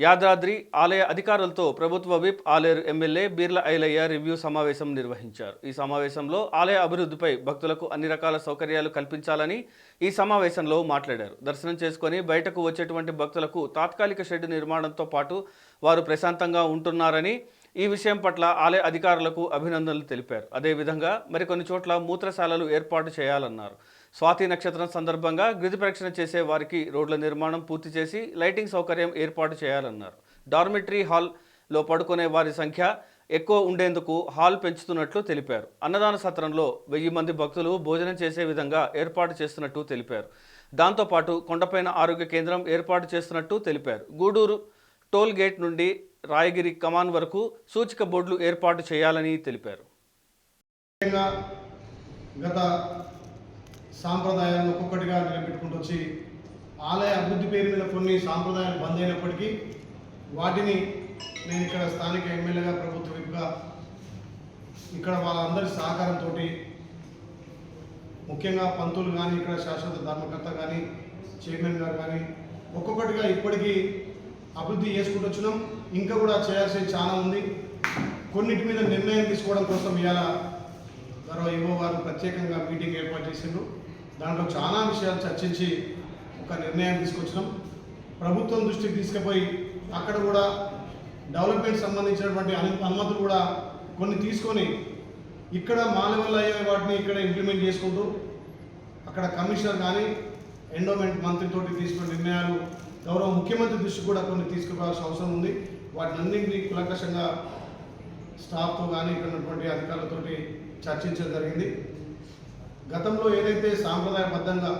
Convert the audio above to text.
యాదాద్రి ఆలయ అధికారులతో ప్రభుత్వ whip Aler MLA Beerla Ailaiah review సమావేశం నిర్వహించారు. ఈ సమావేశంలో ఆలయ అభివృద్ధిపై భక్తులకు అన్ని రకాల సౌకర్యాలు కల్పించాలని ఈ సమావేశంలో మాట్లాడారు. దర్శనం చేసుకొని బయటకు వచ్చేటువంటి భక్తులకు తాత్కాలిక షెడ్ నిర్మాణంతో పాటు వారు ప్రశాంతంగా ఉంటున్నారని, ఈ విషయం పట్ల ఆలయ అధికారులకు అభినందనలు తెలిపారు. అదేవిధంగా మరికొన్ని చోట్ల మూత్రశాలలు ఏర్పాటు చేయాలన్నారు. స్వాతి నక్షత్రం సందర్భంగా గిరి ప్రదక్షిణ చేసే వారికి రోడ్ల నిర్మాణం పూర్తి చేసి లైటింగ్ సౌకర్యం ఏర్పాటు చేయాలన్నారు. డార్మిటరీ హాల్లో పడుకునే వారి సంఖ్య ఎక్కువ ఉండేందుకు హాల్ పెంచుతున్నట్లు తెలిపారు. అన్నదాన సత్రంలో 1000 మంది భక్తులు భోజనం చేసే విధంగా ఏర్పాటు చేస్తున్నట్టు తెలిపారు. దాంతోపాటు కొండపైన ఆరోగ్య కేంద్రం ఏర్పాటు చేస్తున్నట్టు తెలిపారు. గూడూరు టోల్ గేట్ నుండి రాయగిరి కమాన్ వరకు సూచిక బోర్డులు ఏర్పాటు చేయాలని తెలిపారు. గత సాంప్రదాయాలను ఒక్కొక్కటిగా నిలబెట్టుకుంటూ వచ్చి ఆలయ అభివృద్ధి పేరు మీద కొన్ని సాంప్రదాయాలు బంద్ అయినప్పటికీ వాటిని నేను ఇక్కడ స్థానిక ఎమ్మెల్యేగా, ప్రభుత్వ విప్గా ఇక్కడ వాళ్ళందరి సహకారంతో, ముఖ్యంగా పంతులు కానీ, ఇక్కడ శాశ్వత ధర్మకర్త కానీ, చైర్మన్ గారు కానీ ఒక్కొక్కటిగా ఇప్పటికీ అభివృద్ధి చేసుకుంటూ వచ్చినాం. ఇంకా కూడా చేయాల్సింది చాలా ఉంది. కొన్నిటి మీద నిర్ణయం తీసుకోవడం కోసం ఇవాళ గౌరవ ఈవో వారు ప్రత్యేకంగా మీటింగ్ ఏర్పాటు చేసిండ్రు. దాంట్లో చాలా విషయాలు చర్చించి ఒక నిర్ణయం తీసుకొచ్చినాం. ప్రభుత్వం దృష్టికి తీసుకుపోయి అక్కడ కూడా డెవలప్మెంట్ సంబంధించినటువంటి అనుమతులు కూడా కొన్ని తీసుకొని ఇక్కడ మా లెవెల్ అయ్యే వాటిని ఇక్కడ ఇంప్లిమెంట్ చేసుకుంటూ అక్కడ కమిషనర్ కానీ, ఎండోమెంట్ మంత్రితోటి తీసుకున్న నిర్ణయాలు గౌరవ ముఖ్యమంత్రి దృష్టి కూడా కొన్ని తీసుకుపోవాల్సిన అవసరం ఉంది. వాటిని అన్నింటినీ కులంకషంగా స్టాఫ్తో కానీ ఇక్కడ ఉన్నటువంటి అధికారులతోటి చర్చించడం జరిగింది. గతంలో ఏదైతే సాంప్రదాయబద్ధంగా